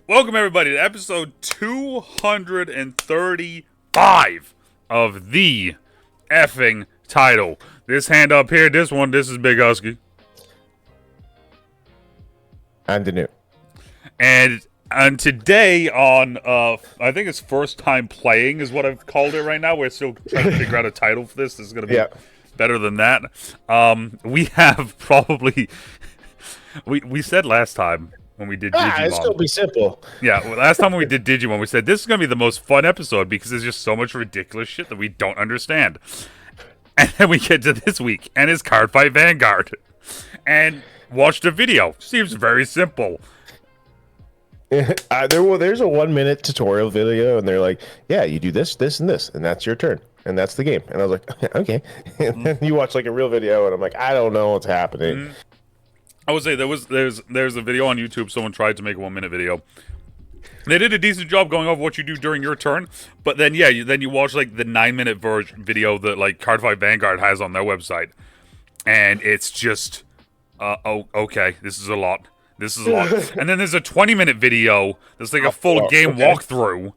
Welcome everybody to episode 235 of the effing title. This hand up here, this is Big Husky. And DeNutte. And today on, I think it's first time playing is what I've called it right now. We're still trying to figure out a title for this. This is going to be better than that. We have probably, we said last time, when we did Digimon. It's gonna be simple. Yeah, well, last time when we did Digimon, we said this is gonna be the most fun episode because there's just so much ridiculous shit that we don't understand. And then we get to this week, and it's Cardfight Vanguard. And watched a video. Seems very simple. There's a 1 minute tutorial video, and they're like, yeah, you do this, this, and this, and that's your turn. And that's the game. And I was like, okay. And then you watch like a real video, and I'm like, I don't know what's happening. I would say there's a video on YouTube. Someone tried to make a 1 minute video. They did a decent job going over what you do during your turn, but then you watch like the 9 minute video that like Cardfight Vanguard has on their website, and it's just okay, this is a lot. And then there's a 20-minute video that's like a full game walkthrough,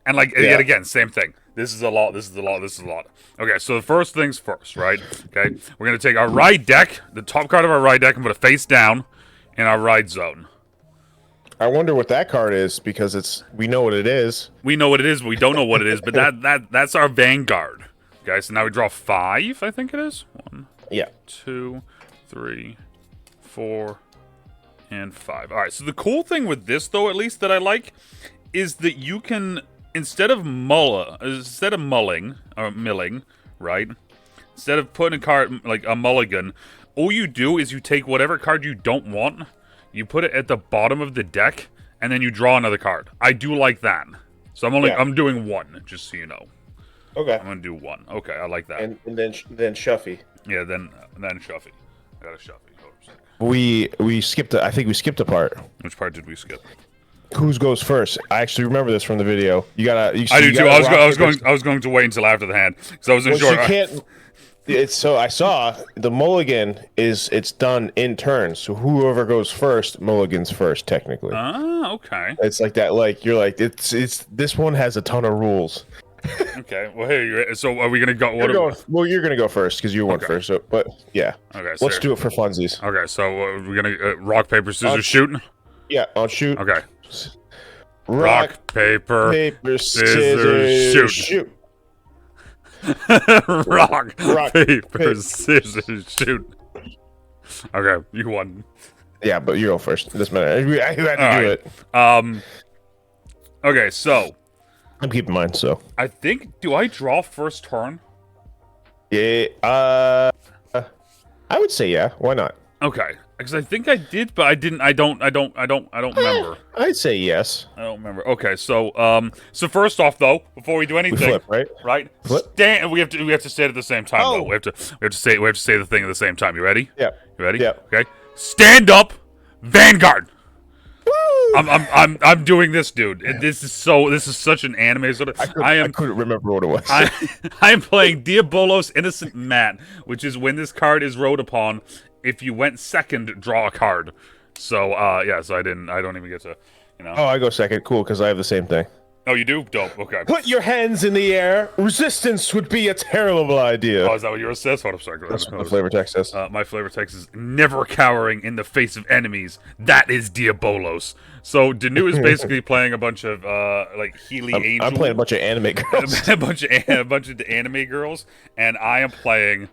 and like yet again same thing. This is a lot. Okay, so the first things first, right? Okay, we're going to take our ride deck, the top card of our ride deck, and put it face down in our ride zone. I wonder what that card is, because we know what it is. We know what it is, but we don't know what it is, but that's our Vanguard. Okay, so now we draw 5, I think it is. 1, 2, 3, 4, and 5. All right, so the cool thing with this, though, at least that I like, is that you can... Instead of milling, right? Instead of putting a card like a mulligan, all you do is you take whatever card you don't want, you put it at the bottom of the deck, and then you draw another card. I do like that. So I'm doing 1, just so you know. Okay. I'm gonna do 1. Okay, I like that. And then Shuffy. Yeah, then Shuffy. I got a Shuffy. We skipped. I think we skipped a part. Which part did we skip? Whose goes first? I actually remember this from the video. I do too. I was going to wait until after the hand because I wasn't sure. I saw the mulligan it's done in turns. So whoever goes first, mulligans first, technically. Ah, okay. It's like that. Like you're like it's this one has a ton of rules. Okay. Well, hey, so are we gonna go? You're gonna go first because you went first. So, but yeah. Okay. Let's do it for funsies. Okay. So we're gonna rock paper scissors shoot. Yeah, I'll shoot. Okay. Rock, paper, scissors, shoot. Rock, paper, scissors, shoot. Okay, you won. Yeah, but you go first. This minute, you had to do it. Okay, so I'm keeping mine. So I think, do I draw first turn? Yeah. I would say yeah. Why not? Okay. Because I think I did, but I didn't. I don't remember. I'd say yes. I don't remember. Okay, so so first off, though, before we do anything, we flip, right? Right. Flip. We have to say it at the same time. Though. We have to say the thing at the same time. You ready? Yeah. You ready? Yeah. Okay. Stand up, Vanguard. Woo! I'm doing this, dude. This is such an anime sort of. I couldn't remember what it was. I'm playing Diabolos Innocent Matt, which is when this card is rode upon. If you went second, draw a card. So, so I don't even get to, you know. Oh, I go second. Cool, because I have the same thing. Oh, you do? Dope. Okay. Put your hands in the air. Resistance would be a terrible idea. Oh, is that what yours says? Hold up, sorry. That's what my flavor text says. My flavor text is never cowering in the face of enemies. That is Diabolos. So, DeNutte is basically playing a bunch of, like, Healy Angel. I'm playing a bunch of anime girls. a bunch of anime girls. And I am playing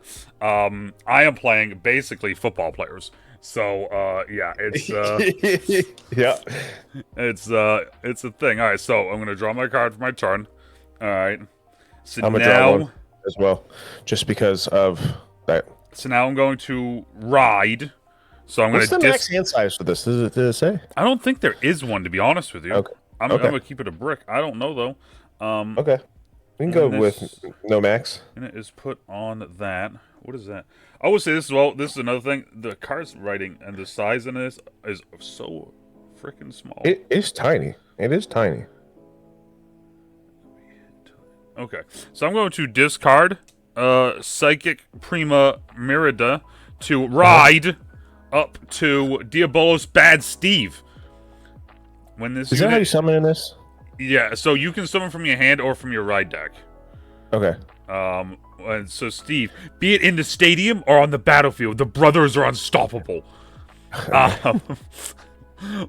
basically football players. So, yeah, it's, yeah, it's a thing. All right, so I'm going to draw my card for my turn. All right. So I'm going to draw one as well, just because of that. So now I'm going to ride. So I'm going to... What's the max hand size for this? Did it say? I don't think there is one, to be honest with you. Okay. I'm going to keep it a brick. I don't know, though. Okay. We can go with no max. And it is put on that. What is that? I would say this as well. This is another thing. The card's writing and the size in this is so freaking small. It is tiny. It is tiny. Okay. So I'm going to discard Psychic Prima Merida to ride up to Diabolos Bad Steve. When this Is that how you summon in this? Yeah, so you can summon from your hand or from your ride deck. Okay. And so Steve, be it in the stadium or on the battlefield, the brothers are unstoppable.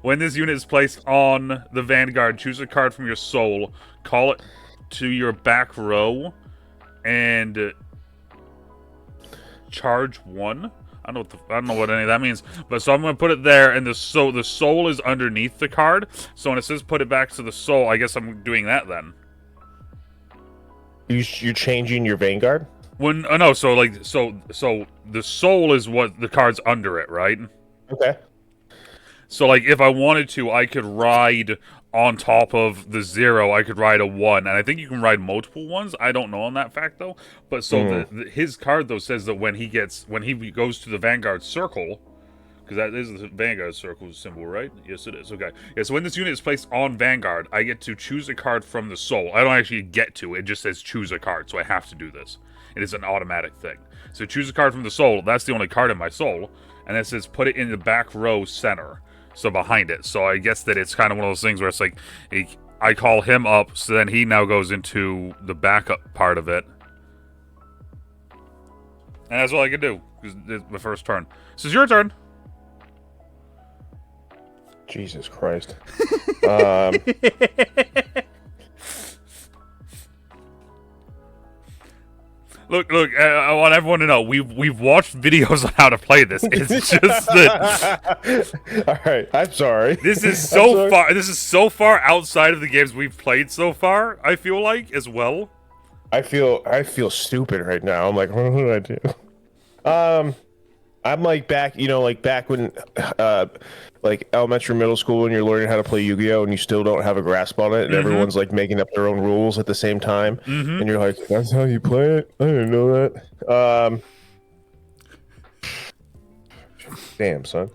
When this unit is placed on the Vanguard, choose a card from your soul, call it to your back row, and charge 1. I don't know what any of that means, but so I'm gonna put it there, and the soul is underneath the card. So when it says put it back to the soul, I guess I'm doing that then. You're changing your Vanguard? When no, so the soul is what the card's under it, right? Okay. So like if I wanted to, I could ride on top of the 0. I could ride a 1, and I think you can ride multiple ones. I don't know on that fact though. But so his card though says that when he goes to the Vanguard circle, because that is the Vanguard circle symbol, right? Yes, it is. Okay. Yeah. So when this unit is placed on Vanguard, I get to choose a card from the soul. I don't actually get to. It just says choose a card, so I have to do this. It is an automatic thing. So choose a card from the soul. That's the only card in my soul, and it says put it in the back row center. So behind it. So I guess that it's kind of one of those things where it's like, I call him up, so then he now goes into the backup part of it. And that's all I can do, because it's the first turn. This is your turn. Jesus Christ. Look, I want everyone to know, we've watched videos on how to play this. It's just that... All right, I'm sorry. This is so far outside of the games we've played so far, I feel like, as well. I feel stupid right now. I'm like, what do I do? I'm like back, like back when, like elementary, middle school, when you're learning how to play Yu-Gi-Oh! And you still don't have a grasp on it, and everyone's like making up their own rules at the same time, and you're like, that's how you play it? I didn't know that. Damn, son.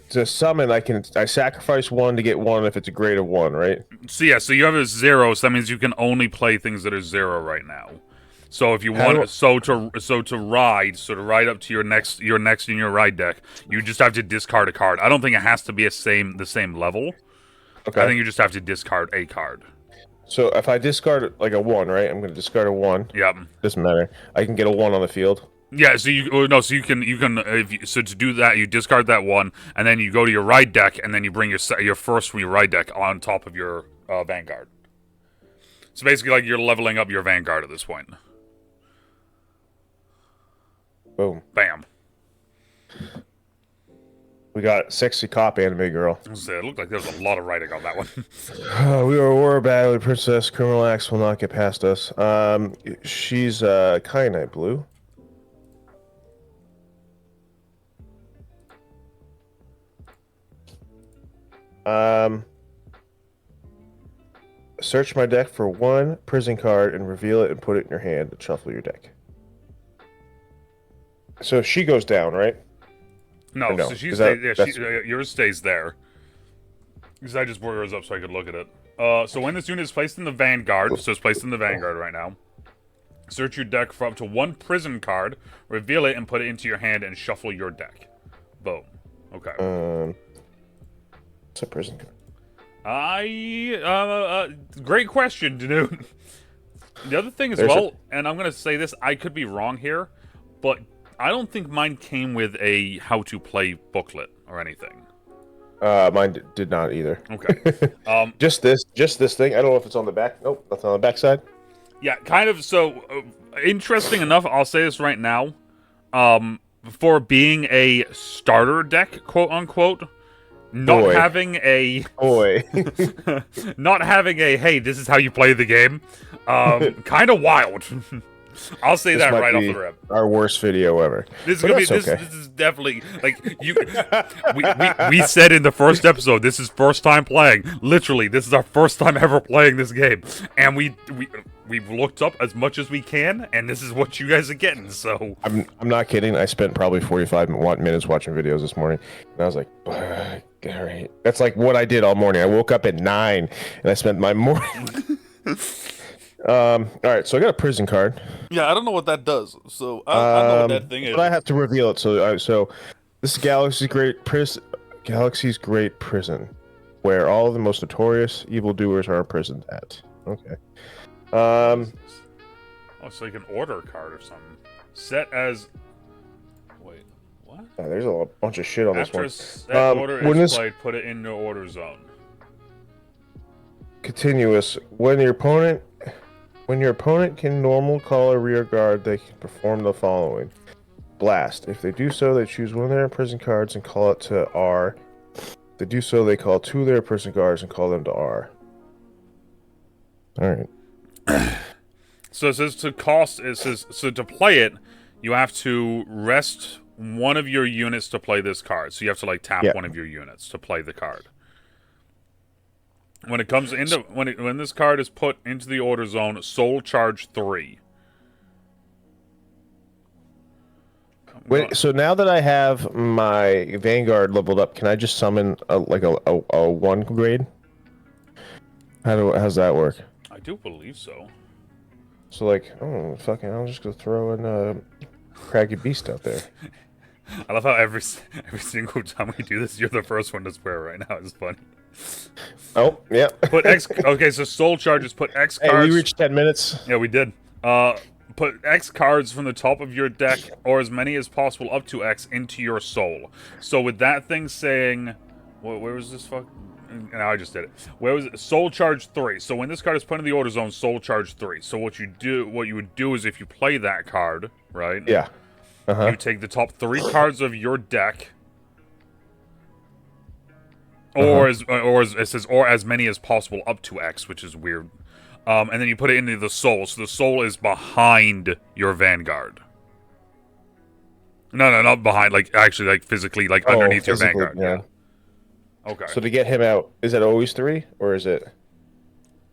To summon, I sacrifice 1 to get 1 if it's a grade of 1, right? So yeah, so you have a 0, so that means you can only play things that are 0 right now. So if you want, to ride up to your next in your ride deck, you just have to discard a card. I don't think it has to be the same level. Okay. I think you just have to discard a card. So if I discard like a 1, right? I'm going to discard a 1. Yep. Doesn't matter. I can get a 1 on the field. Yeah. So to do that, you discard that 1, and then you go to your ride deck, and then you bring your first from your ride deck on top of your Vanguard. So basically, like you're leveling up your Vanguard at this point. Boom. Bam. We got sexy cop anime girl. It looked like there was a lot of writing on that one. We are Aurora Valkyrie princess. Criminal acts will not get past us. She's kyanite blue. Search my deck for 1 prison card and reveal it and put it in your hand and shuffle your deck. So she goes down, right? No, so she stays. Yours stays there. Because I just brought yours up so I could look at it. So when this unit is placed in the Vanguard, so it's placed in the Vanguard right now, search your deck for up to 1 prison card, reveal it, and put it into your hand and shuffle your deck. Boom. Okay. It's a prison card. Great question, DeNutte. The other thing as well, and I'm gonna say this, I could be wrong here, but I don't think mine came with a how-to-play booklet or anything. Mine did not either. Okay. Just this thing. I don't know if it's on the back. Nope, that's on the back side. Yeah, kind of. So, interesting enough, I'll say this right now. For being a starter deck, quote-unquote, not having a... not having a, hey, this is how you play the game, kind of wild. I'll say that right off the rip. Our worst video ever. This is gonna be this is definitely like you. we said in the first episode, this is first time playing. Literally, this is our first time ever playing this game, and we've looked up as much as we can, and this is what you guys are getting. So I'm not kidding. I spent probably 45 minutes watching videos this morning, and I was like, all right. That's like what I did all morning. I woke up at 9, and I spent my morning. All right, so I got a prison card. Yeah, I don't know what that does. So I know what that thing is. But I have to reveal it. So this is Galaxy's Great Prison, where all of the most notorious evildoers are imprisoned at. Okay. Oh, it's like an order card or something. Set as. Wait, what? There's a bunch of shit on After this one. that order is played, put it in the order zone. Continuous. When your opponent can normal call a rear guard, they can perform the following. Blast. If they do so, they choose one of their prison cards and call it to R. If they do so, they call two of their prison cards and call them to R. Alright. So it says to cost, it says, so to play it, you have to rest one of your units to play this card. So you have to like tap one of your units to play the card. When it comes into, when this card is put into the order zone, soul charge 3. Wait, so now that I have my Vanguard leveled up, can I just summon a 1 grade? How's that work? I do believe so. So like, oh fucking, I'll just go throw in a Craggy Beast out there. I love how every single time we do this, you're the first one to swear right now. It's funny. Oh yeah. Put X. Okay, so soul charges. Put X cards. Hey, we reached 10 minutes. Yeah, we did. Put X cards from the top of your deck, or as many as possible up to X, into your soul. So with that thing saying, where was this fuck? Now I just did it. Where was it? Soul charge 3. So when this card is put in the order zone, soul charge 3. So what you would do is if you play that card, right? Yeah. You take the top 3 cards of your deck, or it says, or as many as possible up to X, which is weird. And then you put it into the soul. So the soul is behind your Vanguard. No, not behind. Like, actually, like, physically, like, underneath your Vanguard. Yeah. Okay. So to get him out, is that always 3? Or is it...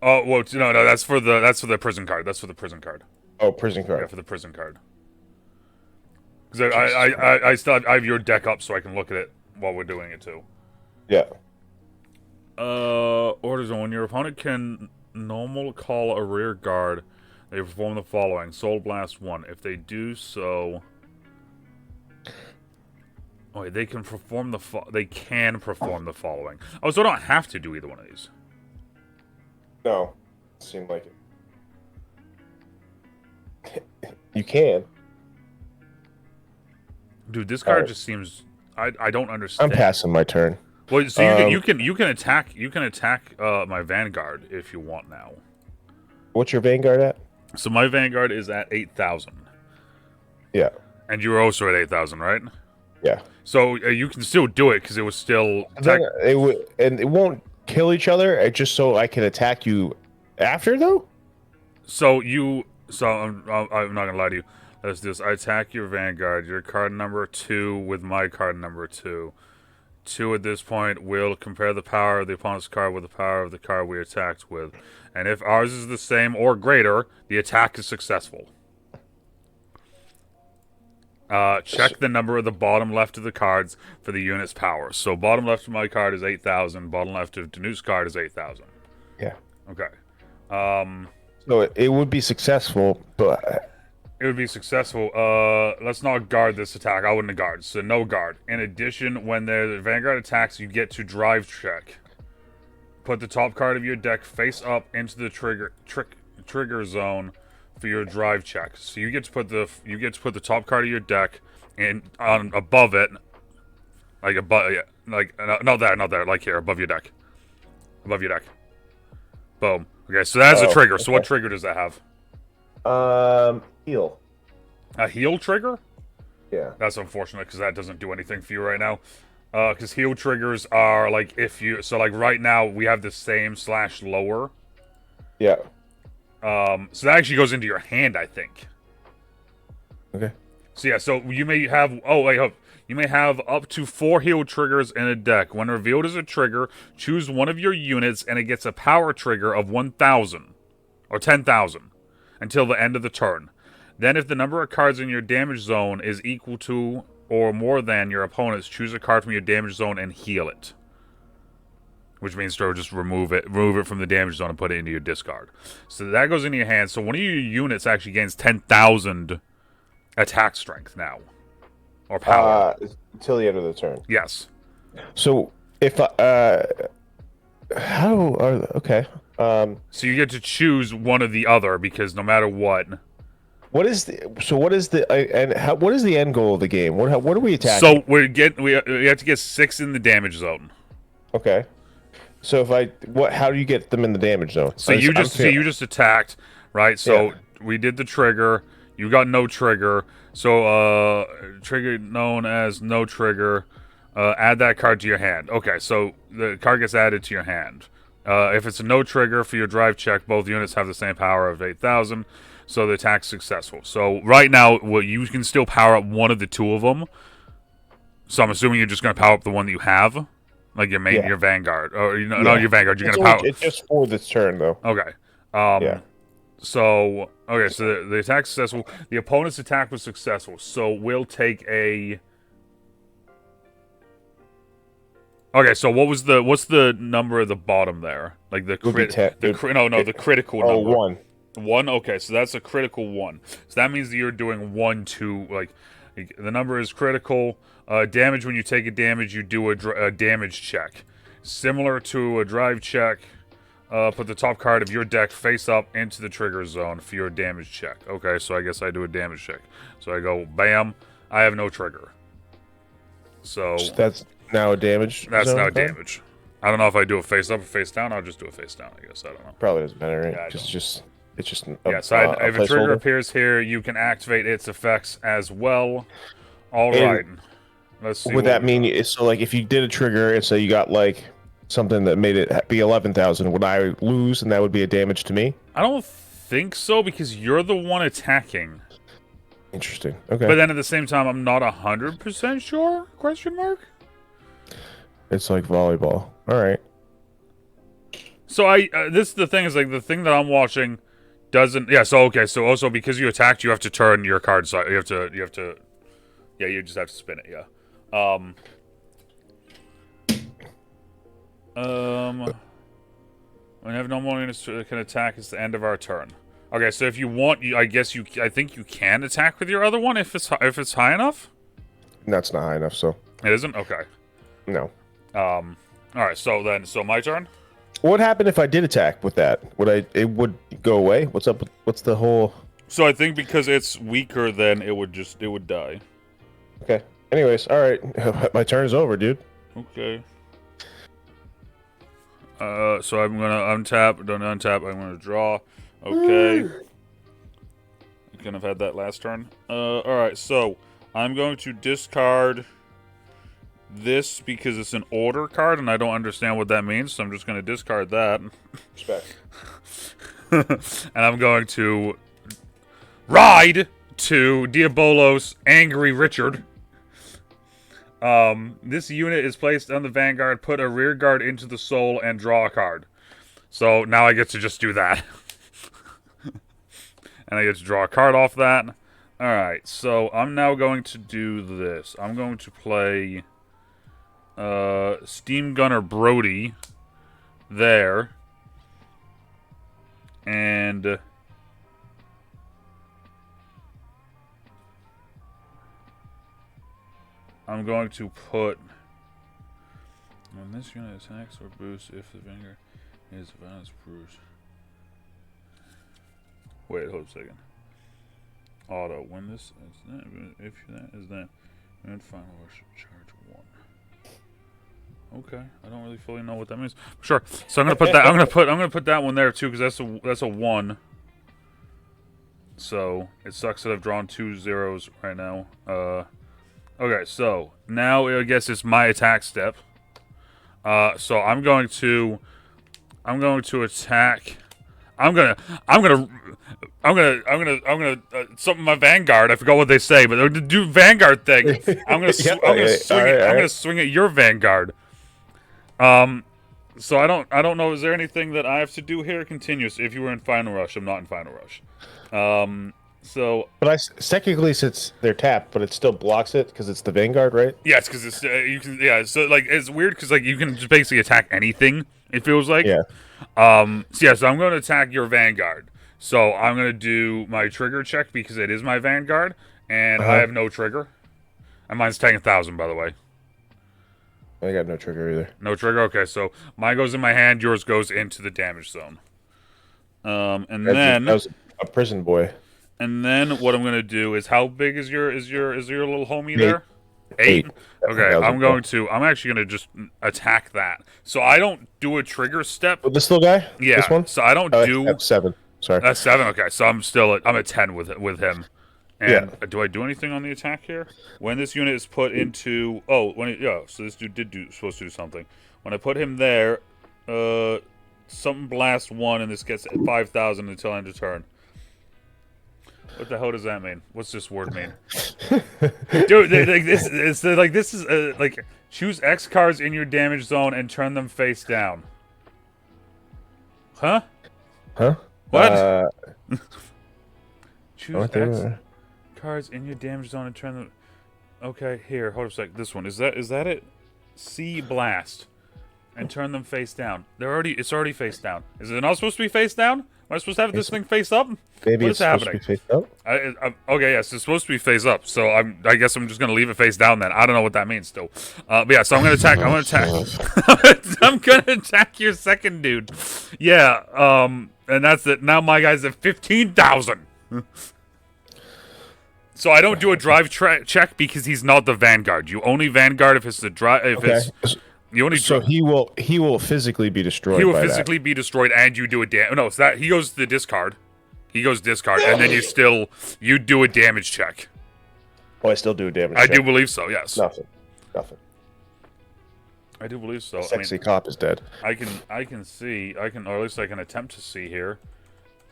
Oh, well, no, that's for the prison card. That's for the prison card. Oh, prison card. Yeah, for the prison card. Because I have your deck up so I can look at it while we're doing it, too. Yeah. Order zone. When your opponent can normal call a rear guard, they perform the following. Soul Blast 1. If they do so... Oh, wait, they can perform the following. Oh, so I don't have to do either one of these. No. Seemed like it. You can. Dude, this card just seems... I don't understand. I'm passing my turn. Well, so you can attack my Vanguard if you want now. What's your Vanguard at? So my Vanguard is at 8,000. Yeah. And you were also at 8,000, right? Yeah. So you can still do it because it was still. It won't kill each other. Just so I can attack you after, though. So I'm not gonna lie to you. Let's do this. I attack your Vanguard. Your card number 2 with my card number 2. 2 at this point will compare the power of the opponent's card with the power of the card we attacked with. And if ours is the same or greater, the attack is successful. Check the number of the bottom left of the cards for the unit's power. So bottom left of my card is 8,000. Bottom left of DeNutte's card is 8,000. Yeah. Okay. So it would be successful, but... It would be successful. Let's not guard this attack. I wouldn't guard. So no guard. In addition, when the Vanguard attacks, you get to drive check. Put the top card of your deck face up into the trigger zone for your drive check. So you get to put the top card of your deck above it, like above, not there, like here above your deck, Boom. Okay, so that's a trigger. So what trigger does that have? Heal. A heal trigger? Yeah. That's unfortunate because that doesn't do anything for you right now. Because heal triggers are like so like right now we have the same / lower. Yeah. So that actually goes into your hand, I think. Okay. So yeah, so you may have you may have up to 4 heal triggers in a deck. When revealed as a trigger, choose one of your units and it gets a power trigger of 1,000 or 10,000 until the end of the turn. Then if the number of cards in your damage zone is equal to or more than your opponent's, choose a card from your damage zone and heal it. which means to just remove it from the damage zone and put it into your discard. So that goes into your hand. So one of your units actually gains 10,000 attack strength now, or power. Until the end of the turn. Yes. So if okay. So you get to choose one or the other because no matter what. What is the what is the end goal of the game? What are we attacking? So we have to get 6 in the damage zone. Okay. So how do you get them in the damage zone? So you just attacked, right? So we did the trigger. You got no trigger. So trigger known as no trigger. Add that card to your hand. Okay, so the card gets added to your hand. If it's a no trigger for your drive check, both units have the same power of 8,000. So the attack's successful. So right now, you can still power up one of the two of them. So I'm assuming you're just going to power up the one that you have, like your main, your Vanguard, or not your Vanguard. You're going to power. It's just for this turn, though. Okay. So the attack's successful. The opponent's attack was successful. So we'll take a. Okay, so what's the number at the bottom there? Like the the critical number. 1. 1. Okay, so that's a critical 1. So that means that you're doing 1 to like the number is critical. Damage when you take a damage, you do a damage check, similar to a drive check. Put the top card of your deck face up into the trigger zone for your damage check. Okay, so I guess I do a damage check. So I go bam. I have no trigger. So that's now a damage. That's now damage. I don't know if I do a face up or face down. I'll just do a face down. I guess I don't know. Probably doesn't matter. Right? Yeah, it's just. So if a trigger appears here, you can activate its effects as well. All right. Let's see. Would that mean so? Like, if you did a trigger and so you got like something that made it be 11,000, would I lose and that would be a damage to me? I don't think so because you're the one attacking. Interesting. Okay. But then at the same time, I'm not 100% sure? Question mark. It's like volleyball. All right. So this is the thing is like the thing that I'm watching doesn't. Yeah. So okay. So also because you attacked, you have to turn your card side. You have to. Yeah. You just have to spin it. Yeah. When have no more units can attack, it's the end of our turn. Okay, so if you want, I think you can attack with your other one if it's high enough. That's not high enough, so it isn't. Okay. No. All right. So my turn. What happened if I did attack with that? It would go away? What's up? What's the whole? So I think because it's weaker, then it would die. Okay. Anyways, all right. My turn is over, dude. Okay. So I'm gonna untap. Don't untap. I'm gonna draw. Okay. I couldn't have had that last turn. All right. So I'm going to discard this because it's an order card, and I don't understand what that means. So I'm just going to discard that. Respect. And I'm going to ride to Diabolos Angry Richard. This unit is placed on the Vanguard. Put a rear guard into the soul and draw a card. So now I get to just do that. And I get to draw a card off that. Alright, so I'm now going to do this. I'm going to play Steam Gunner Brody there. And I'm going to put when this unit attacks or boosts if the Vanguard is violence bruise. Wait, hold a second. Auto. When this is that, if that is that, and final rush charge 1. Okay, I don't really fully know what that means. Sure. So I'm gonna put that. I'm gonna put that one there too because that's a 1. So it sucks that I've drawn 2 zeros right now. Okay, so now I guess it's my attack step. So I'm going to attack. I'm gonna something my Vanguard. I forgot what they say, but to do Vanguard thing. I'm gonna swing at your Vanguard. So I don't know. Is there anything that I have to do here? Continuous. If you were in Final Rush, I'm not in Final Rush. So, But technically, since they're tapped, but it still blocks it because it's the Vanguard, right? yeah, it's because it's you can so like it's weird because like you can just basically attack anything. It feels like. Yeah. So yeah, so I'm going to attack your Vanguard. So I'm going to do my trigger check because it is my Vanguard, and I have no trigger. And mine's 10,000, by the way. I got no trigger either. No trigger. Okay, so mine goes in my hand. Yours goes into the damage zone. And then that was a prison boy. And then what I'm gonna do is, how big is your little homie there? 8. Okay, I'm actually gonna just attack that. So I don't do a trigger step. With this little guy? Yeah. This one? So I don't do. That's 7. Sorry. That's 7. Okay, so I'm at 10 with him. And do I do anything on the attack here? When this unit is put into so this dude supposed to do something. When I put him there, something blast 1 and this gets 5,000 until end of turn. What the hell does that mean? What's this word mean? Dude, this is choose X cards in your damage zone and turn them face down. Huh? Huh? What? Choose X cards in your damage zone and turn them. Okay, here, hold up a sec. This one is that it? C blast and turn them face down. It's already face down. Is it not supposed to be face down? Am I supposed to have this thing face up? Maybe what is happening? Supposed to be face up? Okay, yes, it's supposed to be face up. So I guess I'm just gonna leave it face down then. I don't know what that means still. But yeah, so I'm gonna attack. I'm gonna attack your second dude. Yeah. And that's it. Now my guy's at 15,000. So I don't do a drive check because he's not the Vanguard. You only Vanguard if it's the drive. So he will physically be destroyed. He will physically be destroyed, and you do a No, it's that he goes to the discard. He goes discard, and then you do a damage check. Oh, I still do a damage check. I do believe so. Yes. Nothing. I do believe so. Sexy cop is dead. I can see. Or at least I can attempt to see here.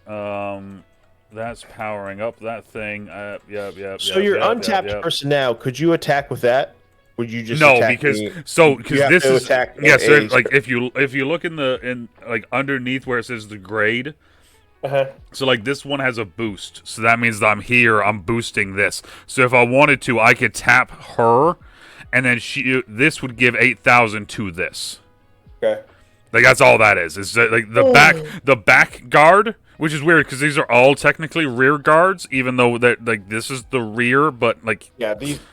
That's powering up that thing. Yep. So your untapped person now. Could you attack with that? Would you just because this is so like if you look in underneath where it says the grade. So like this one has a boost, so that means that I'm boosting this. So if I wanted to, I could tap her, and then this would give 8,000 to this. Okay. Like that's all that is. It's like the back guard, which is weird because these are all technically rear guards, even though that like this is the rear, but like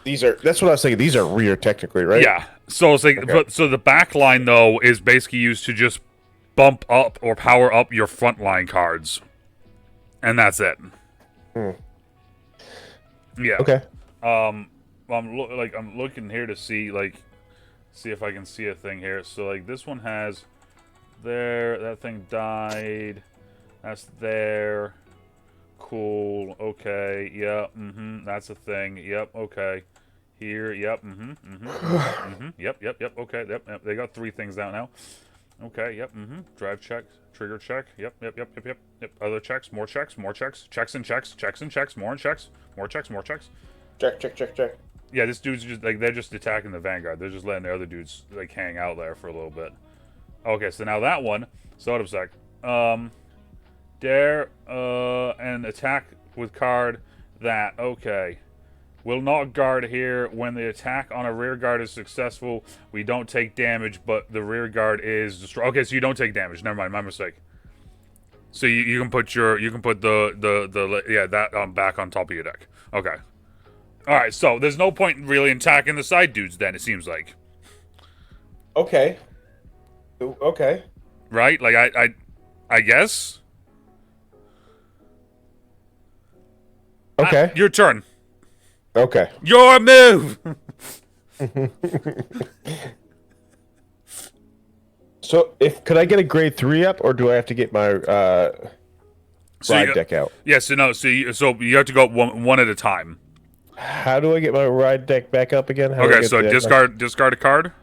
these are. That's what I was saying. These are rear technically, right? Yeah. So it's like, so the back line though is basically used to just bump up or power up your front line cards, and that's it. Yeah. Okay. I'm looking here to see if I can see a thing here. So like this one has that thing died. That's there. Cool. Okay. Yep. That's a thing. Yep. Okay. Here. Yep. Yep. Okay. Yep. They got 3 things out now. Okay. Yep. Drive check. Trigger check. Yep. Other checks. More checks. Checks and checks. Checks and checks. More checks. More checks. Check. Yeah, this dude's just they're just attacking the Vanguard. They're just letting the other dudes hang out there for a little bit. Okay, so now that one. So hold up a sec. Dare and attack with card that. Okay. Will not guard here. When the attack on a rear guard is successful, we don't take damage, but the rear guard is destroyed. Okay, so you don't take damage. Never mind, my mistake. So you can put that back on top of your deck. Okay. All right, so there's no point really in attacking the side dudes then, it seems like. Okay. Right? Like I guess. Okay. Your turn. Okay. Your move. So, could I get a grade 3 up, or do I have to get my ride deck out? Yeah. So you have to go one at a time. How do I get my ride deck back up again? Okay. So discard a card.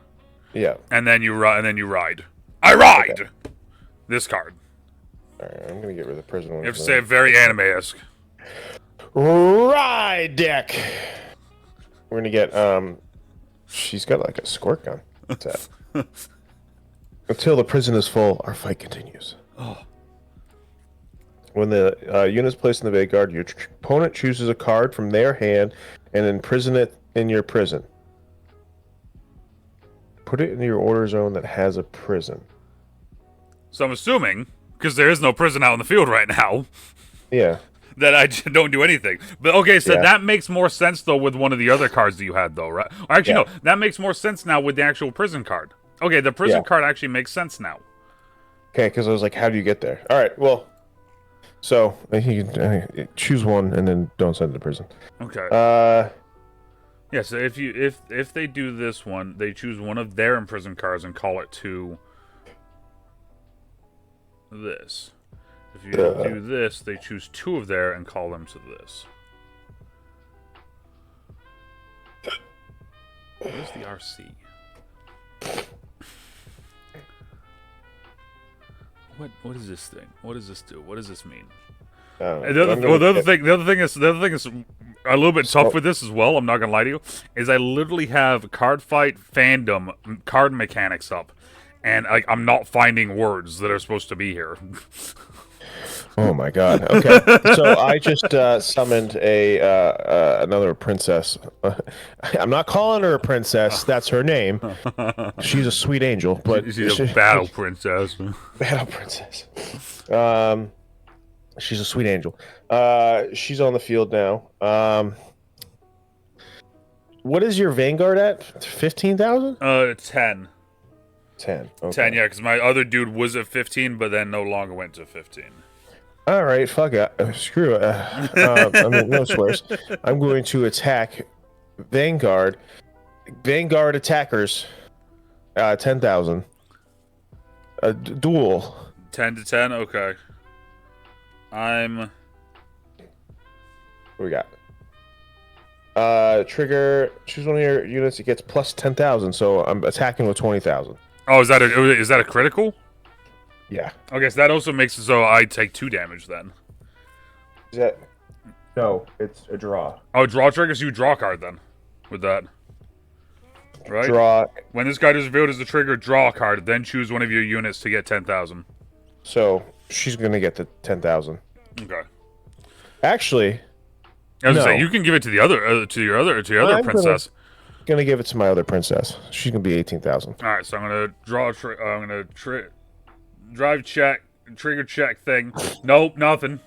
Yeah. And then you ride. I ride. Okay. This card. All right. I'm gonna get rid of the prison one. You have to say it very anime-esque. Ride deck. We're gonna get she's got like a squirt gun. What's that? Until the prison is full, our fight continues. Oh. When the unit's placed in the Vanguard, your opponent chooses a card from their hand and imprison it in your prison. Put it in your order zone that has a prison. So I'm assuming, because there is no prison out in the field right now, Yeah. that I don't do anything. But okay, so Yeah. that makes more sense though with one of the other cards that you had though, right? Or actually, Yeah. no, that makes more sense now with the actual prison card. Okay, the prison card actually makes sense now. Okay, because I was like, how do you get there? All right, well, so you can choose one and then don't send it to prison. Okay. Uh, Yeah, so if they do this one, they choose one of their imprisoned cards and call it to this. If you do this, they choose two of their and call them to this. What is the RC? What is this thing? What does this do? What does this mean? The other thing is a little bit tough with this as well. I'm not gonna lie to you. Is I literally have Cardfight fandom card mechanics up, and I'm not finding words that are supposed to be here. oh my god. Okay, so I just summoned another princess. I'm not calling her a princess. That's her name. She's a sweet angel, but She's a battle princess. Battle princess. She's a sweet angel. She's on the field now. What is your Vanguard at? 15,000? 10. 10. Okay. 10, yeah, because my other dude was at 15, but then no longer went to 15. All right, fuck it. Screw it. I mean, no swears. I'm going to attack Vanguard. Vanguard attackers. 10,000. A duel. 10 to 10? Okay. What we got? Trigger. Choose one of your units. It gets plus 10,000. So I'm attacking with 20,000. Oh, is that a critical? Yeah. Okay, so that also makes it so I take 2 damage then. Is that? No, it's a draw. Oh, draw triggers. You draw a card then, with that. Right. Draw. When this card is revealed as a trigger, draw a card. Then choose one of your units to get 10,000. So she's gonna get the 10,000. Okay. Actually, I was gonna say you can give it to the other to your other princess. Gonna give it to my other princess. She's gonna be 18,000. All right, so I'm gonna draw. I'm gonna drive check, trigger check thing. Nope, nothing.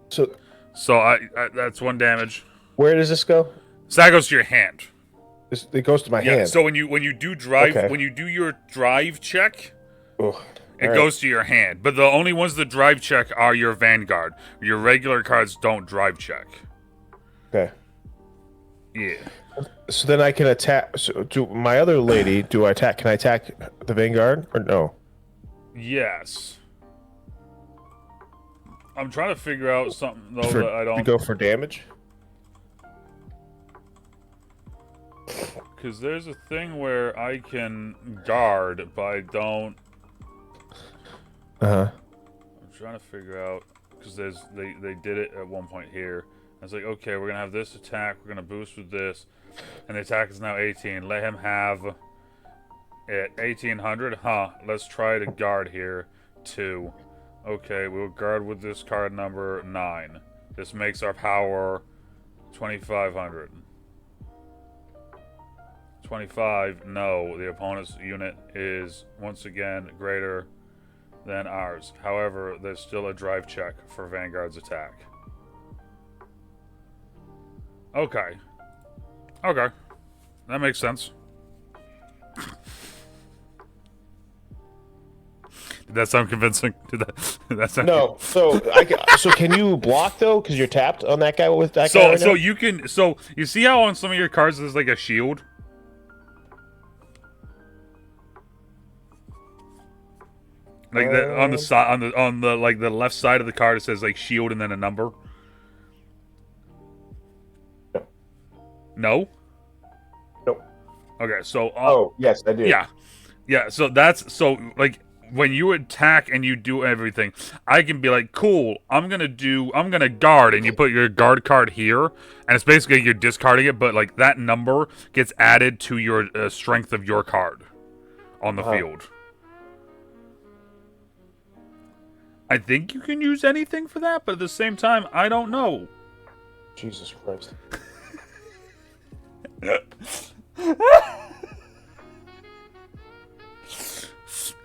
So I that's 1 damage. where does this go? So that goes to your hand. It goes to my hand. So when you do drive when you do your drive check, it goes to your hand. But the only ones that drive check are your Vanguard. Your regular cards don't drive check. Okay. Yeah. So then I can attack. So do my other lady? Do I attack? Can I attack the Vanguard or no? Yes. I'm trying to figure out something though that I don't. To go for damage. Because there's a thing where I can guard, but I don't. I'm trying to figure out because they did it at one point here. I was like, okay, we're gonna have this attack. We're gonna boost with this, and the attack is now 18. Let him have it 1800. Huh? Let's try to guard here 2. Okay, we'll guard with this card number 9. This makes our power 2500. 25. No, the opponent's unit is once again greater than ours. However, there's still a drive check for Vanguard's attack. Okay. Okay. That makes sense. Did that sound convincing? Did that sound No. So so can you block though? Because you're tapped on that guy with that guy. So you can. So you see how on some of your cards there's like a shield. Like on the side, on the like the left side of the card, it says like shield and then a number. No. Nope. Okay, so. Oh yes, I do. Yeah, yeah. So that's like when you attack and you do everything, I can be like, cool. I'm gonna guard, and you put your guard card here, and it's basically you're discarding it, but like that number gets added to your strength of your card on the field. I think you can use anything for that, but at the same time, I don't know. Jesus Christ.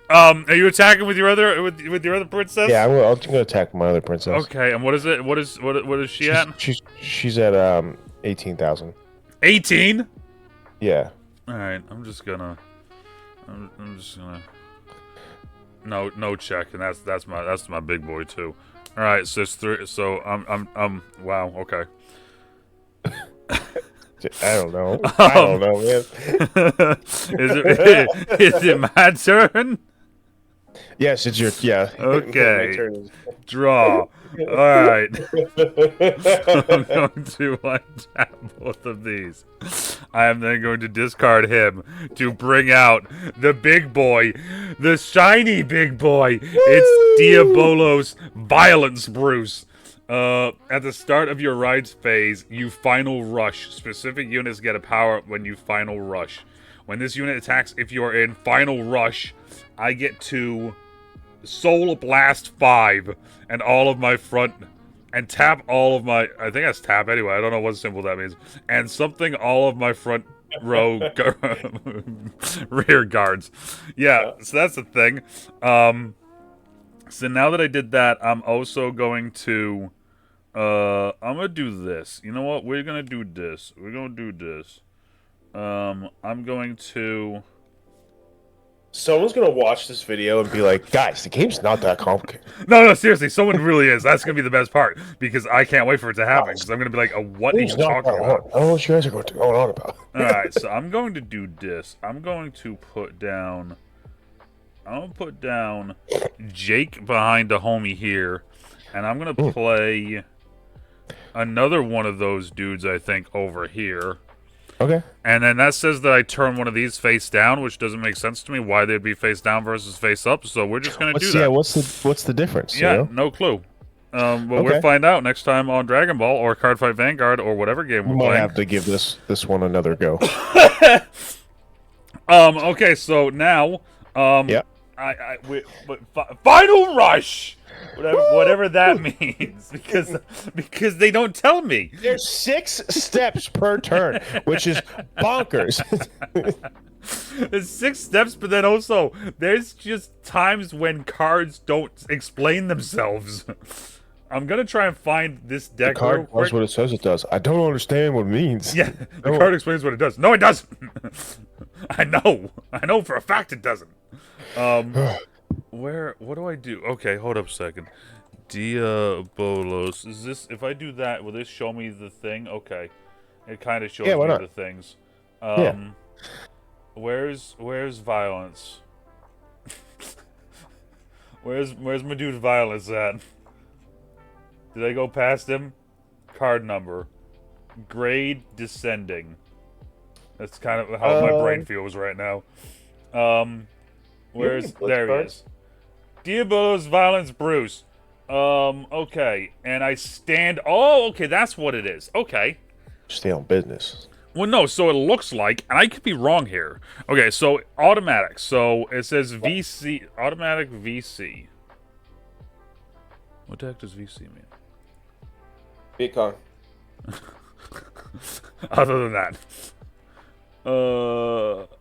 Are you attacking with your other with your other princess? Yeah, I'm gonna attack my other princess. Okay, and what is it? What is she at? She's at 18,000. 18? Yeah. All right, I'm just gonna no check, and that's my big boy too. All right, so it's 3. So I'm wow. Okay. I don't know. I don't know, man. Is it my turn? Yes, it's your Okay. My turn. Draw. Alright. I'm going to untap both of these. I am then going to discard him to bring out the big boy. The shiny big boy. It's Diabolos Violence Bruce. At the start of your ride's phase, you final rush. Specific units get a power-up when you final rush. When this unit attacks, if you are in final rush, I get to Soul Blast 5 and all of my front, and tap all of my, I think that's tap anyway, I don't know what symbol that means, and something all of my front row rear guards. Yeah, so that's the thing. So now that I did that, I'm also going to, I'm gonna do this. You know what? We're gonna do this. We're gonna do this. I'm going to... Someone's gonna watch this video and be like, guys, the game's not that complicated. No, seriously, someone really is. That's gonna be the best part, because I can't wait for it to happen, because I'm gonna be like, what are you talking about? I don't know what you guys are going on about. Alright, so I'm going to do this. I'm going to put down... Jake behind a homie here, and I'm gonna play another one of those dudes, I think, over here. Okay. And then that says that I turn one of these face down, which doesn't make sense to me why they'd be face down versus face up, so we're just gonna do that. Yeah, what's the difference? Yeah, you know? no clue. But we'll find out next time on Dragon Ball or Cardfight Vanguard or whatever game we're playing. playing. Might have to give this one another go. Okay, so now yeah. Final Rush! Whatever that means, because they don't tell me. There's 6 steps per turn, which is bonkers. There's 6 steps, but then also there's just times when cards don't explain themselves. I'm gonna try and find this deck. The card does what it says it does. I don't understand what it means. Yeah, the card explains what it does. No, it doesn't. I know for a fact it doesn't. What do I do? Okay, hold up a second. Diabolos. Is this, if I do that, will this show me the thing? Okay. It kind of shows me the things. Where's Violence? Where's my dude Violence at? Did I go past him? Card number. Grade descending. That's kind of how my brain feels right now. There he is. Diabolos Violence Bruce. Okay. And I stand... Oh, okay, that's what it is. Okay. Stay on business. Well, no, so it looks like... And I could be wrong here. Okay, so automatic. So it says VC... Automatic VC. What the heck does VC mean? Bitcoin. Other than that.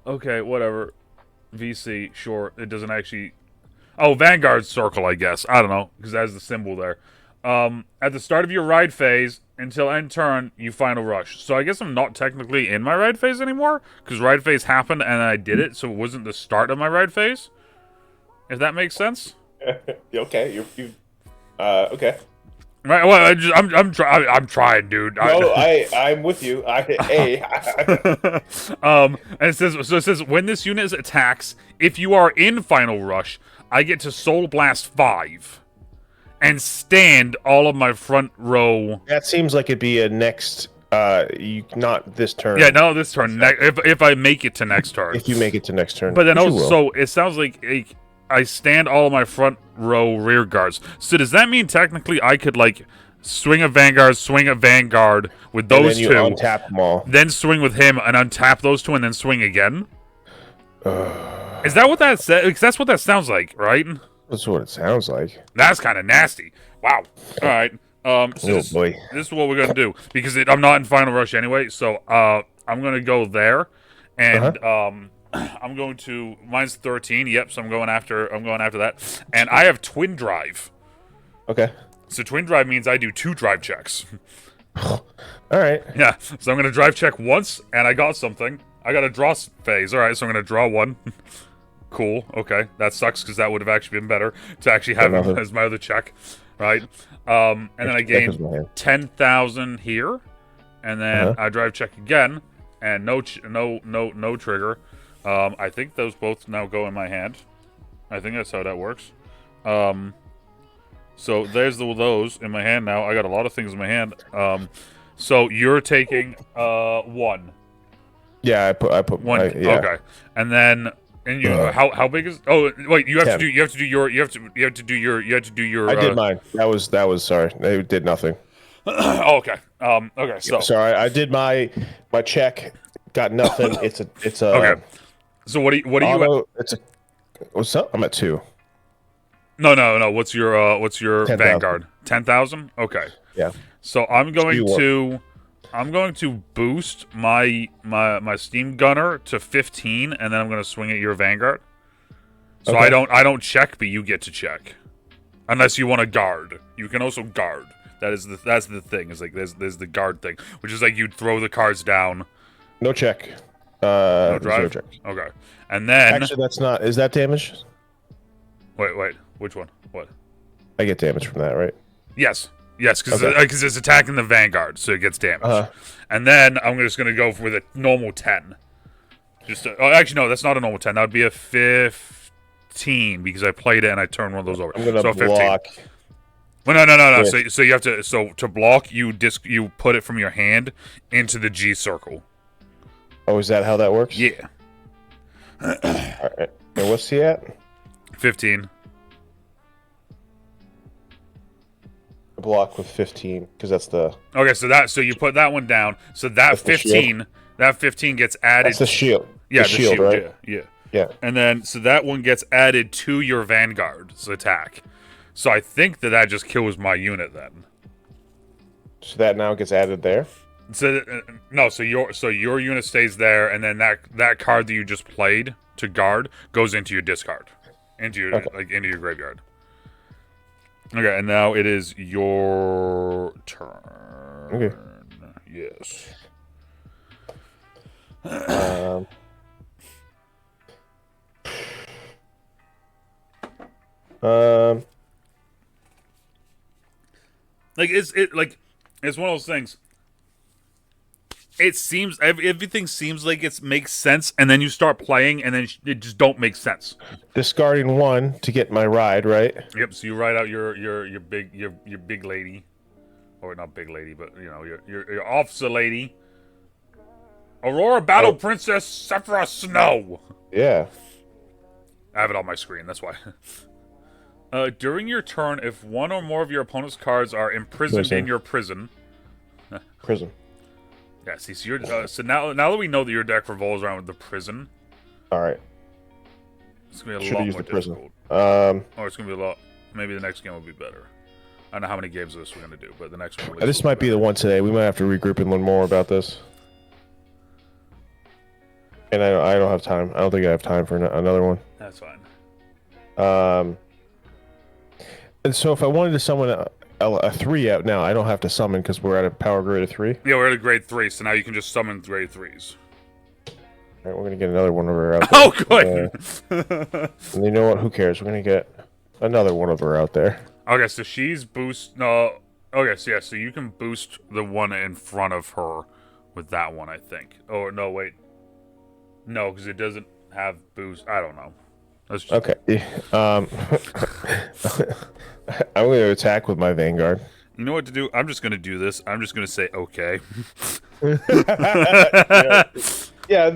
Okay, whatever. VC, sure. It doesn't actually... Oh, Vanguard Circle, I guess. I don't know, because that has the symbol there. At the start of your ride phase, until end turn, you final rush. So I guess I'm not technically in my ride phase anymore, because ride phase happened and I did it, so it wasn't the start of my ride phase. If that makes sense? Okay, okay. Right, well, I'm trying, dude. No, I'm with you. And it says when this unit attacks, if you are in final rush, I get to Soul Blast 5 and stand all of my front row. That seems like it'd be a next. Not this turn. Yeah, no, this turn. If I make it to next turn. If you make it to next turn. But then also, it sounds like I stand all of my front row rear guards. So does that mean technically I could like swing a Vanguard with those two, untap them all, then swing with him and untap those two, and then swing again? Is that what that says? Because that's what that sounds like, right? That's what it sounds like. That's kind of nasty. Wow. All right. So Boy. this is what we're gonna do because I'm not in Final Rush anyway. So I'm gonna go there, and I'm going to mine's 13. Yep. So I'm going after that, and I have twin drive. Okay. So twin drive means I do 2 drive checks. All right. Yeah. So I'm gonna drive check once, and I got something. I got a draw phase. All right. So I'm gonna draw 1. Cool. Okay. That sucks because that would have actually been better to actually have him as my other check, right? And then I gain 10,000 here, and then I drive check again, and no trigger. I think those both now go in my hand. I think that's how that works. So there's those in my hand now. I got a lot of things in my hand. So you're taking 1. Yeah, I put 1. yeah. Okay, and then. And you how big is? Oh wait, you have to do your. I did mine. That was sorry. They did nothing. Oh, okay. Okay. So sorry, I did my check. Got nothing. It's a. Okay. So what do you? It's a. What's up? I'm at 2. No. What's your 10, Vanguard? 10,000. Okay. Yeah. So I'm going to boost my steam gunner to 15, and then I'm going to swing at your Vanguard. So I don't check, but you get to check, unless you want to guard. You can also guard. That's the thing. Is like there's the guard thing, which is like you throw the cards down. No check. No drive. Check. Okay, and then actually that's not. Is that damage? Wait. Which one? What? I get damage from that, right? Yes, because it's attacking the Vanguard, so it gets damage. And then I'm just going to go with a normal 10. Actually, no, that's not a normal 10. That would be a 15 because I played it and I turned one of those over. I'm going to block. 15. Well, no. So you have to. So to block, you put it from your hand into the G circle. Oh, is that how that works? Yeah. All right. And what's he at? 15. Block with 15 because that's the. Okay, so you put that one down. So that 15 gets added. That's the shield. Yeah, the shield, right? Yeah. And then so that one gets added to your Vanguard's attack. So I think that just kills my unit then. So that now gets added there. So no, so your unit stays there, and then that card that you just played to guard goes into your discard, into your into your graveyard. Okay, and now it is your turn. Okay. Yes. Like it's one of those things. It seems everything seems like it makes sense, and then you start playing, and then it just don't make sense. Discarding 1 to get my ride, right? Yep. So you ride out your big lady, or not big lady, but you know your officer lady, Aurora Battle Princess Sephira Snow. Yeah. I have it on my screen. That's why. During your turn, if one or more of your opponent's cards are imprisoned in your prison. Prison. Yeah, see, so you're so now that we know that your deck revolves around with the prison. All right. It's gonna be a lot more difficult. Or it's gonna be a lot. Maybe the next game will be better. I don't know how many games of this we're gonna do, but the next one. This might be the one today. We might have to regroup and learn more about this. And I don't have time. I don't think I have time for another one. That's fine. And so if I wanted to summon a 3 out now, I don't have to summon because we're at a power grade of 3. Yeah, we're at a grade 3, so now you can just summon grade 3s. All right, we're gonna get another one of her out there. Oh, good. And you know what? Who cares? We're gonna get another one of her out there. Okay, so she's boost. No. Okay, so yeah, so you can boost the one in front of her with that one, I think. Oh no, wait. No, because it doesn't have boost. I don't know. That's just... Okay. I'm going to attack with my Vanguard. You know what to do? I'm just going to do this. I'm just going to say okay. Yeah.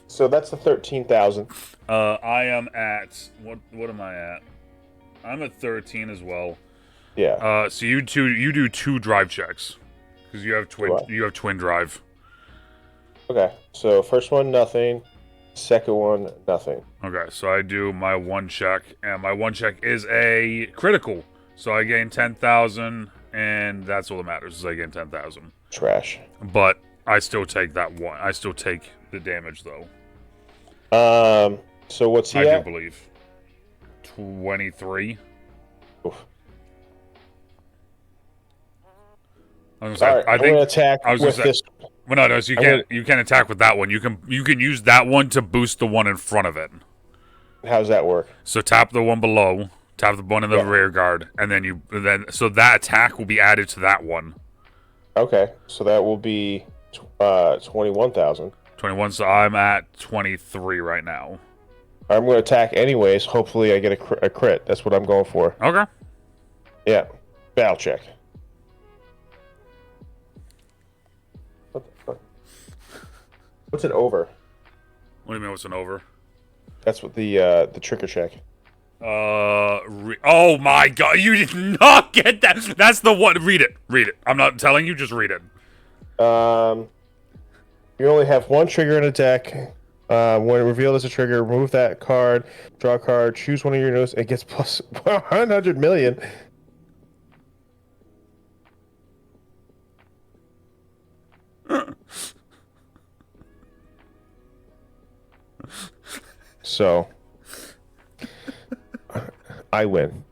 So that's the 13,000. I am at what am I at? I'm at 13 as well. Yeah. So you do 2 drive checks because you have twin drive. Okay. So first one nothing. Second one, nothing. Okay, so I do my 1 check, and my 1 check is a critical. So I gain 10,000, and that's all that matters, is I gain 10,000. Trash. But I still take that one. I still take the damage, though. So what's he I at? do believe. 23. Oof. I was gonna say, All right, I I'm think gonna attack I was with gonna say, this. well, no, so you can't attack with that one. You can use that one to boost the one in front of it. How's that work? So tap the one below, tap the one in the rear guard, and then so that attack will be added to that one. Okay, so that will be 21,000. 21. So I'm at 23 right now. I'm going to attack anyways. Hopefully, I get a crit. That's what I'm going for. Okay. Yeah, battle check. What the fuck? What's an over? What do you mean? What's an over? That's what the trigger check. Oh my god, you did not get that. That's the one. Read it. Read it. I'm not telling you, just read it. You only have one trigger in a deck. When revealed as a trigger, remove that card, draw a card, choose one of your notes. It gets plus 100 million. So, I win.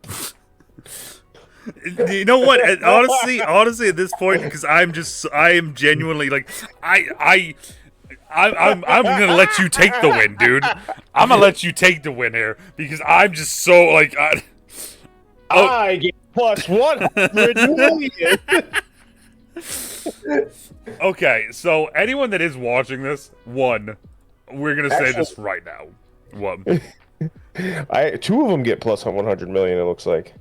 You know what? Honestly, at this point, because I am genuinely like, I'm gonna let you take the win, dude. I'm gonna let you take the win here because I'm just so like, I get plus 100 million. Okay, so anyone that is watching this, we're gonna say this right now. Two of them get plus 100 million. It looks like.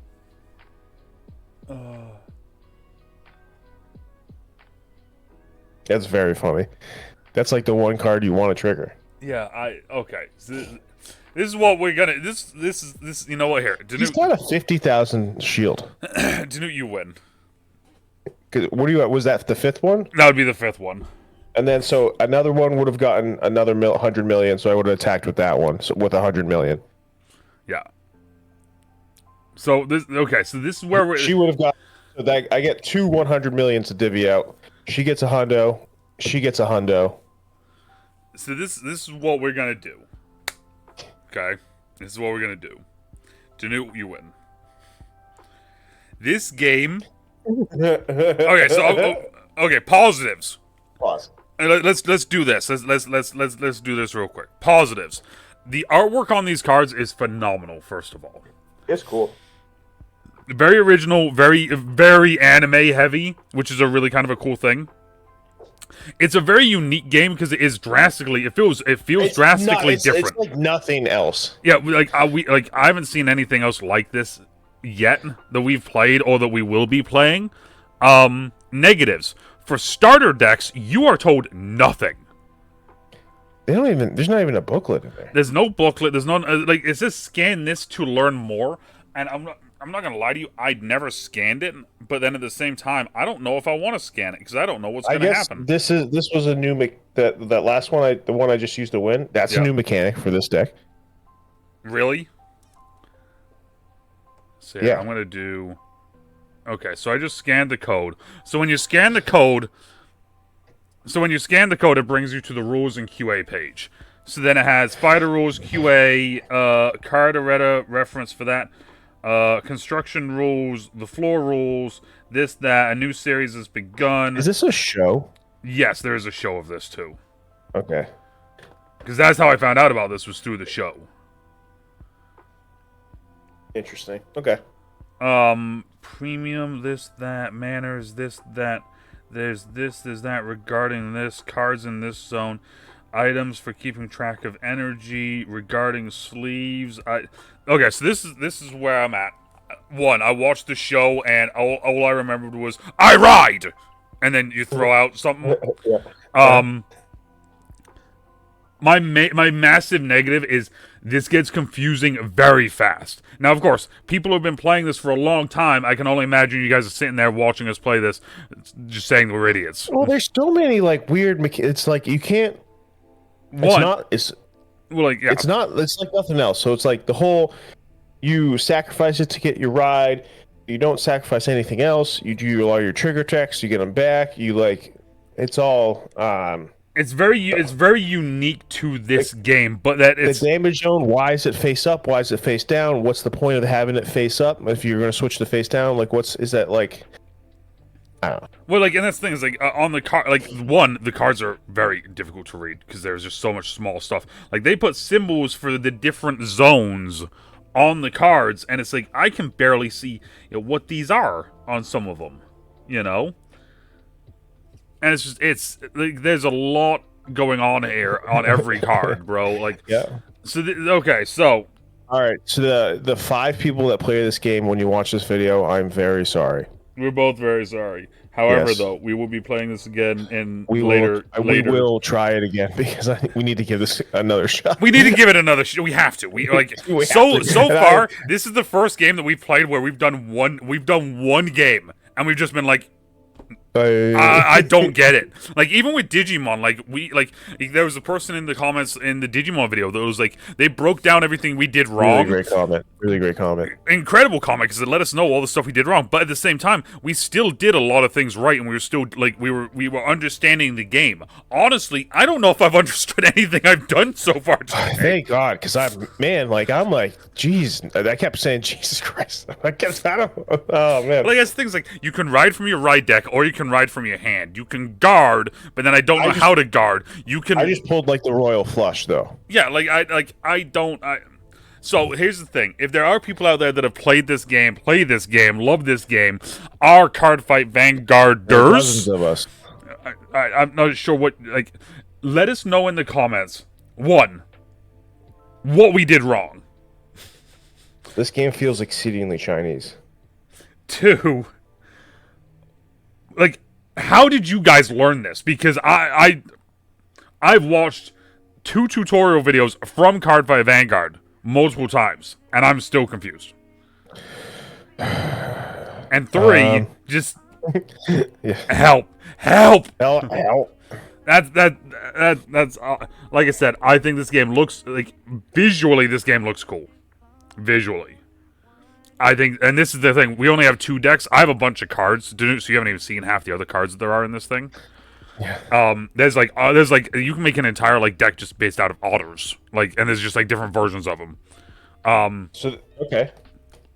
That's very funny. That's like the one card you want to trigger. Yeah, okay. So this is what we're gonna. This is. You know what? Here, DeNutte, He's got a 50,000 shield. DeNutte, you win. What do you? Was that the fifth one? That would be the fifth one. And then so another one would have gotten another 100 million. So I would have attacked with that one, so with 100 million. Yeah. So this So this is where she would have got. So that I get two 100 million to divvy out. She gets a hundo. She gets a hundo. So this is what we're gonna do. Okay, this is what we're gonna do. DeNutte, you win. This game. Okay, so okay, positives. Pause. Let's do this. Let's do this real quick. Positives. The artwork on these cards is phenomenal. First of all, it's cool. Very original, very anime heavy, which is a really kind of a cool thing. It's a very unique game because it is drastically. It feels drastically different. It's like nothing else. Yeah, I haven't seen anything else like this yet that we've played or that we will be playing. Negatives for starter decks, you are told nothing. They don't even. There's not even a booklet in there. There's no booklet. There's no like. It says scan this to learn more, and I'm not gonna lie to you. I'd never scanned it, but then at the same time, I don't know if I want to scan it because I don't know what's gonna happen. This was a new that last one the one I just used to win. That's a new mechanic for this deck. Really? So yeah, I'm gonna do. Okay, so I just scanned the code. So when you scan the code, it brings you to the rules and QA page. So then it has fighter rules, QA, card errata reference for that. Construction rules, the floor rules, this, that, a new series has begun. Is this a show? Yes, there is a show of this too. Okay. Because that's how I found out about this, was through the show. Interesting. Okay. Premium, this, that, manners, this, that, there's that regarding this, cards in this zone. Items for keeping track of energy regarding sleeves. Okay, so this is where I'm at. One, I watched the show and all I remembered was I ride, and then you throw out something. My massive negative is this gets confusing very fast. Now, of course, people have been playing this for a long time. I can only imagine you guys are sitting there watching us play this, just saying we're idiots. Well, there's so many like weird. It's like you can't. Well, like, yeah. It's not. It's like nothing else. So it's like the whole. You sacrifice it to get your ride. You don't sacrifice anything else. You do all your trigger checks. You get them back. You like. It's all. It's very unique to this game, but that it's the damage zone. Why is it face up? Why is it face down? What's the point of having it face up if you're going to switch to face down? Like, is that like? I don't know. Well, like, and that's the thing is like on the card, like the cards are very difficult to read because there's just so much small stuff. Like they put symbols for the different zones on the cards, and it's like I can barely see what these are on some of them, And it's like there's a lot going on here on every card, bro. Like, yeah. So okay, so all right. So the 5 people that play this game, when you watch this video, I'm very sorry. We're both very sorry. However, Yes. though, we will be playing this again in later. later. We will try it again because we need to give this another shot. We need to give it another shot. We have to. We like We so have to. so far. This is the first game that we've played where we've done one game, and we've just been like, I don't get it. Like even with Digimon, there was a person in the comments in the Digimon video that was like they broke down everything we did wrong. Really great comment. Really great comment. Incredible comment because it let us know all the stuff we did wrong. But at the same time, we still did a lot of things right, and we were still like we were understanding the game. Honestly, I don't know if I've understood anything I've done so far today. Thank God, because I'm like, geez, I kept saying Jesus Christ. I kept oh man. Like it's things like you can ride from your ride deck, or you can ride from your hand. You can guard, but then I don't know how to guard. I just pulled like the royal flush though. Yeah, So here's the thing: if there are people out there that have played this game, love this game, are Cardfight Vanguarders, dozens of us. I'm not sure what. Like, let us know in the comments. 1, what we did wrong. This game feels exceedingly Chinese. 2, like, how did you guys learn this? Because I've watched 2 tutorial videos from Cardfight Vanguard multiple times, and I'm still confused. And 3, just yeah. help. That's like I said. I think this game looks like visually. This game looks cool. Visually. I think, and this is the thing, we only have 2 decks. I have a bunch of cards, so you haven't even seen half the other cards that there are in this thing. Yeah. There's like you can make an entire like deck just based out of otters, like, and there's just like different versions of them. Okay.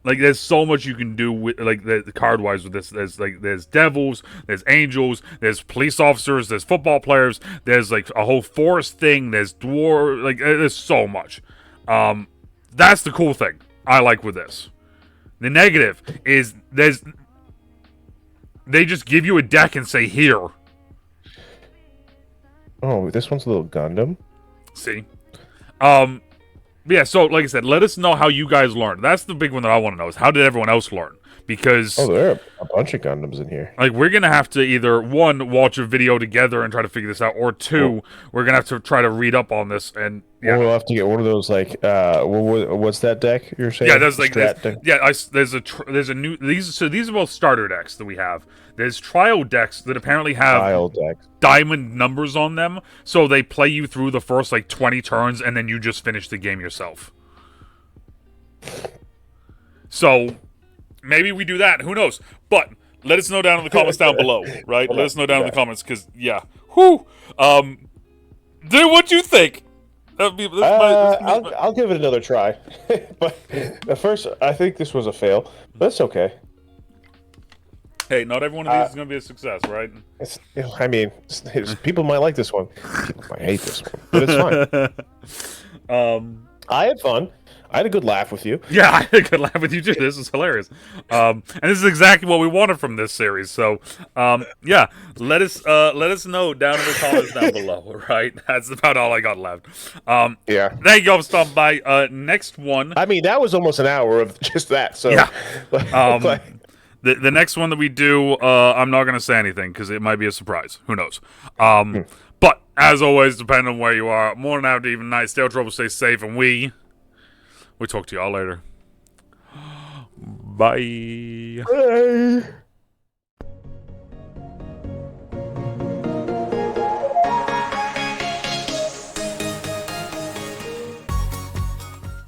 Like there's so much you can do with like the card wise with this. There's devils, there's angels, there's police officers, there's football players, there's like a whole forest thing, there's dwarf, like there's so much. That's the cool thing I like with this. The negative is they just give you a deck and say here. Oh, this one's a little Gundam. See, yeah. So, like I said, let us know how you guys learned. That's the big one that I want to know is how did everyone else learn? Because there are a bunch of Gundams in here. Like we're gonna have to either 1, watch a video together and try to figure this out, or 2, we're gonna have to try to read up on this and yeah. We'll have to get one of those like what's that deck you're saying? Yeah, there's like there's a new these are both starter decks that we have. There's trial decks that apparently have diamond numbers on them, so they play you through the first like 20 turns and then you just finish the game yourself. So maybe we do that. Who knows? But let us know down in the comments down below, right? Let us know down in the comments, because, yeah. Whew. Dude, what you think? I'll give it another try. But at first, I think this was a fail. But it's okay. Hey, not every one of these is going to be a success, right? People might like this one. People might hate this one. But it's fine. I had fun. I had a good laugh with you. Yeah, I had a good laugh with you too. This is hilarious. And this is exactly what we wanted from this series. So, yeah, let us know down in the comments down below, right? That's about all I got left. Yeah. Thank you all for stopping by. Next one. I mean, that was almost an hour of just that. So yeah. The next one that we do, I'm not going to say anything because it might be a surprise. Who knows? But as always, depending on where you are, morning, after, even night, stay out of trouble, stay safe, and we'll talk to y'all later. Bye. Bye.